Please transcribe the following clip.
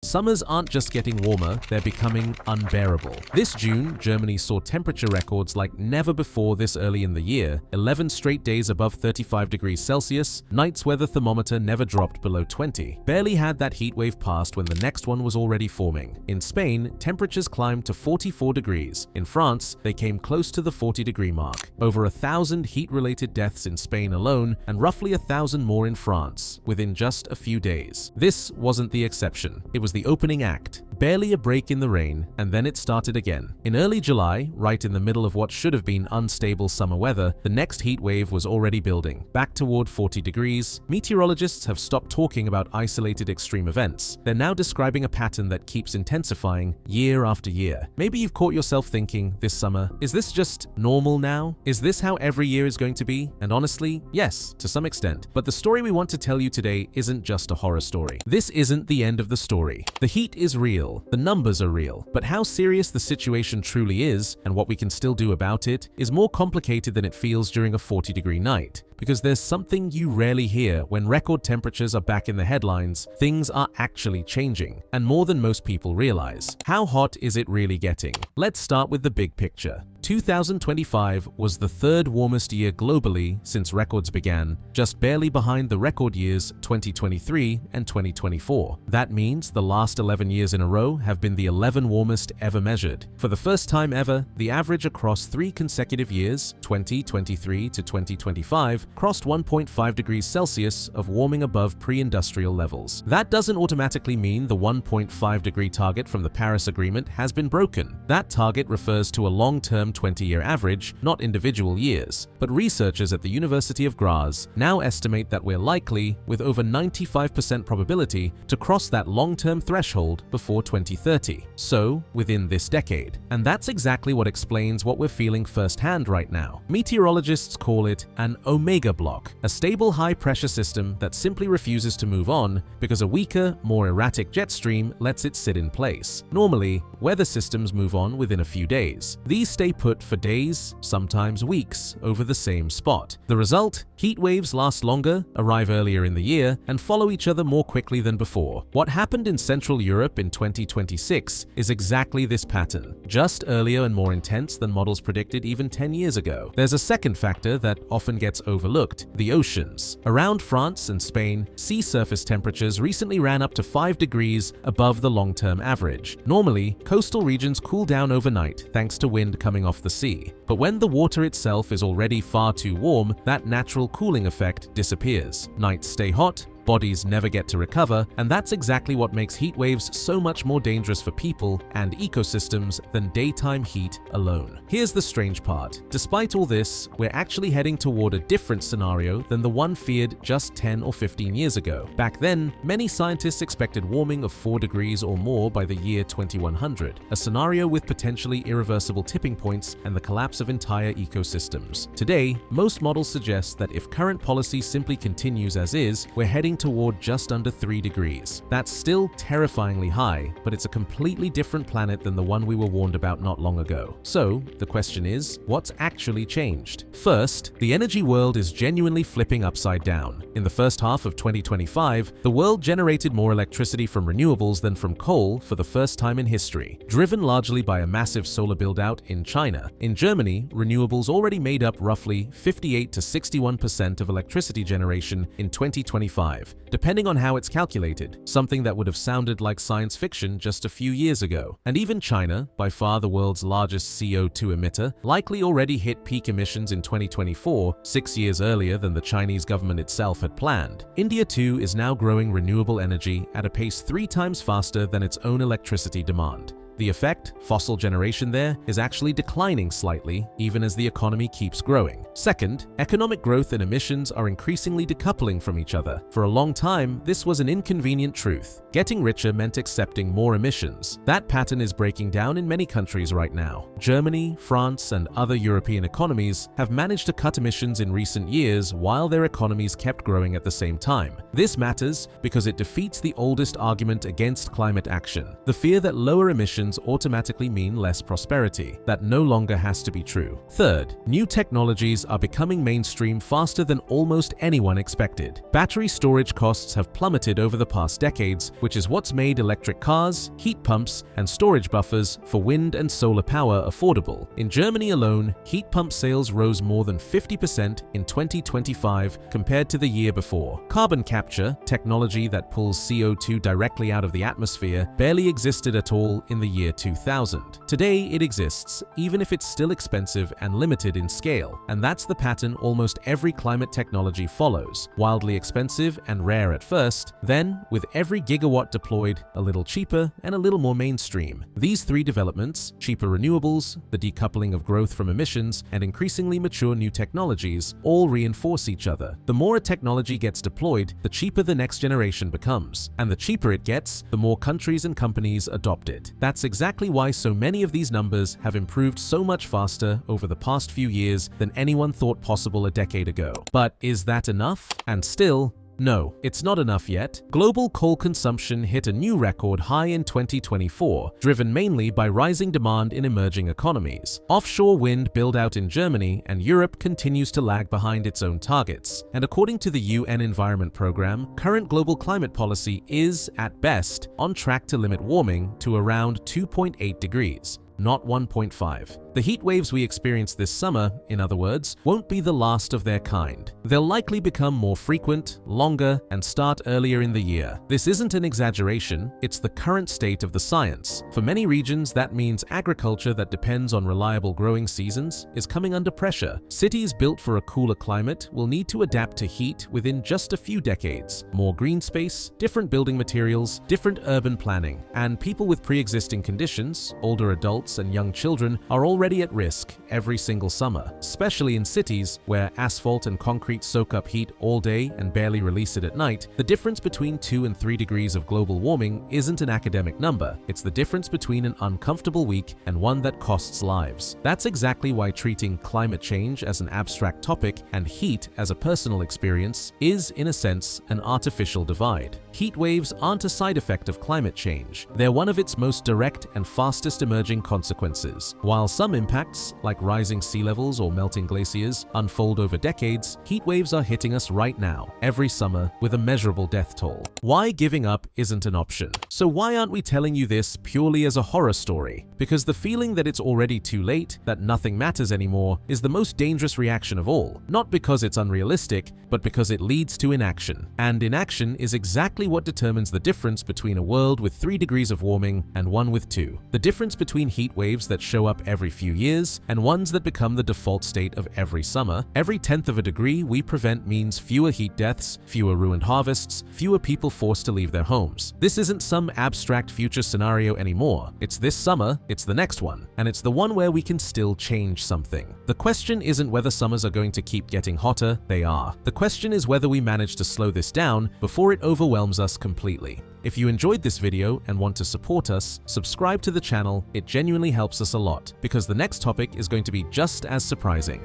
summers aren't just getting warmer, they're becoming unbearable. This June, Germany saw temperature records like never before this early in the year, 11 straight days above 35 degrees Celsius, nights where the thermometer never dropped below 20. Barely had that heat wave passed when the next one was already forming. In Spain, temperatures climbed to 44 degrees. In France, they came close to the 40-degree mark. Over 1,000 heat-related deaths in Spain alone, and roughly 1,000 more in France, within just a few days. This wasn't the exception. It was the opening act. Barely a break in the rain, and then it started again. In early July, right in the middle of what should have been unstable summer weather, the next heat wave was already building, back toward 40 degrees. Meteorologists have stopped talking about isolated extreme events. They're now describing a pattern that keeps intensifying year after year. Maybe you've caught yourself thinking this summer, is this just normal now? Is this how every year is going to be? And honestly, yes, to some extent. But the story we want to tell you today isn't just a horror story. This isn't the end of the story. The heat is real. The numbers are real, but how serious the situation truly is and what we can still do about it is more complicated than it feels during a 40-degree night. Because there's something you rarely hear when record temperatures are back in the headlines. Things are actually changing, and more than most people realize. How hot is it really getting? Let's start with the big picture. 2025 was the third warmest year globally since records began, just barely behind the record years 2023 and 2024. That means the last 11 years in a row have been the 11 warmest ever measured. For the first time ever, the average across 3 consecutive years, 2023 to 2025, crossed 1.5 degrees Celsius of warming above pre-industrial levels. That doesn't automatically mean the 1.5-degree target from the Paris Agreement has been broken. That target refers to a long-term 20-year average, not individual years. But researchers at the University of Graz now estimate that we're likely, with over 95% probability, to cross that long-term threshold before 2030. So, within this decade. And that's exactly what explains what we're feeling firsthand right now. Meteorologists call it an omega block, a stable high-pressure system that simply refuses to move on because a weaker, more erratic jet stream lets it sit in place. Normally, weather systems move on within a few days. These stay put for days, sometimes weeks, over the same spot. The result? Heat waves last longer, arrive earlier in the year, and follow each other more quickly than before. What happened in Central Europe in 2026 is exactly this pattern, just earlier and more intense than models predicted even 10 years ago. There's a second factor that often gets overlooked: the oceans. Around France and Spain, sea surface temperatures recently ran up to 5 degrees above the long-term average. Normally, coastal regions cool down overnight thanks to wind coming off the sea. But when the water itself is already far too warm, that natural cooling effect disappears. Nights stay hot, bodies never get to recover, and that's exactly what makes heat waves so much more dangerous for people and ecosystems than daytime heat alone. Here's the strange part. Despite all this, we're actually heading toward a different scenario than the one feared just 10 or 15 years ago. Back then, many scientists expected warming of 4 degrees or more by the year 2100, a scenario with potentially irreversible tipping points and the collapse of entire ecosystems. Today, most models suggest that if current policy simply continues as is, we're heading toward just under 3 degrees. That's still terrifyingly high, but it's a completely different planet than the one we were warned about not long ago. So, the question is, what's actually changed? First, the energy world is genuinely flipping upside down. In the first half of 2025, the world generated more electricity from renewables than from coal for the first time in history, driven largely by a massive solar build-out in China. In Germany, renewables already made up roughly 58 to 61% of electricity generation in 2025. Depending on how it's calculated, something that would have sounded like science fiction just a few years ago. And even China, by far the world's largest CO2 emitter, likely already hit peak emissions in 2024, 6 years earlier than the Chinese government itself had planned. India too is now growing renewable energy at a pace 3 times faster than its own electricity demand. The effect, fossil generation there, is actually declining slightly, even as the economy keeps growing. Second, economic growth and emissions are increasingly decoupling from each other. For a long time, this was an inconvenient truth. Getting richer meant accepting more emissions. That pattern is breaking down in many countries right now. Germany, France, and other European economies have managed to cut emissions in recent years while their economies kept growing at the same time. This matters because it defeats the oldest argument against climate action: the fear that lower emissions seasons automatically mean less prosperity. That no longer has to be true. Third, new technologies are becoming mainstream faster than almost anyone expected. Battery storage costs have plummeted over the past decades, which is what's made electric cars, heat pumps, and storage buffers for wind and solar power affordable. In Germany alone, heat pump sales rose more than 50% in 2025 compared to the year before. Carbon capture, technology that pulls CO2 directly out of the atmosphere, barely existed at all in the year 2000. Today it exists, even if it's still expensive and limited in scale, and that's the pattern almost every climate technology follows. Wildly expensive and rare at first, then, with every gigawatt deployed, a little cheaper and a little more mainstream. These three developments, cheaper renewables, the decoupling of growth from emissions, and increasingly mature new technologies, all reinforce each other. The more a technology gets deployed, the cheaper the next generation becomes, and the cheaper it gets, the more countries and companies adopt it. That's exactly why so many of these numbers have improved so much faster over the past few years than anyone thought possible a decade ago. But is that enough? And still, no, it's not enough yet. Global coal consumption hit a new record high in 2024, driven mainly by rising demand in emerging economies. Offshore wind build-out in Germany and Europe continues to lag behind its own targets. And according to the UN Environment Programme, current global climate policy is, at best, on track to limit warming to around 2.8 degrees. Not 1.5. The heat waves we experience this summer, in other words, won't be the last of their kind. They'll likely become more frequent, longer, and start earlier in the year. This isn't an exaggeration, it's the current state of the science. For many regions, that means agriculture that depends on reliable growing seasons is coming under pressure. Cities built for a cooler climate will need to adapt to heat within just a few decades. More green space, different building materials, different urban planning, and people with pre-existing conditions, older adults and young children, are already at risk every single summer, especially in cities where asphalt and concrete soak up heat all day and barely release it at night. The difference between 2 and 3 degrees of global warming isn't an academic number. It's the difference between an uncomfortable week and one that costs lives. That's exactly why treating climate change as an abstract topic and heat as a personal experience is, in a sense, an artificial divide. Heat waves aren't a side effect of climate change. They're one of its most direct and fastest emerging consequences. While some impacts, like rising sea levels or melting glaciers, unfold over decades, heat waves are hitting us right now, every summer, with a measurable death toll. Why giving up isn't an option. So why aren't we telling you this purely as a horror story? Because the feeling that it's already too late, that nothing matters anymore, is the most dangerous reaction of all. Not because it's unrealistic, but because it leads to inaction. And inaction is exactly what determines the difference between a world with 3 degrees of warming and one with 2. The difference between heat waves that show up every few years and ones that become the default state of every summer. Every 1/10 of a degree we prevent means fewer heat deaths, fewer ruined harvests, fewer people forced to leave their homes. This isn't some abstract future scenario anymore. It's this summer, it's the next one, and it's the one where we can still change something. The question isn't whether summers are going to keep getting hotter, they are. The question is whether we manage to slow this down before it overwhelms us completely. If you enjoyed this video and want to support us, subscribe to the channel. It genuinely helps us a lot, because the next topic is going to be just as surprising.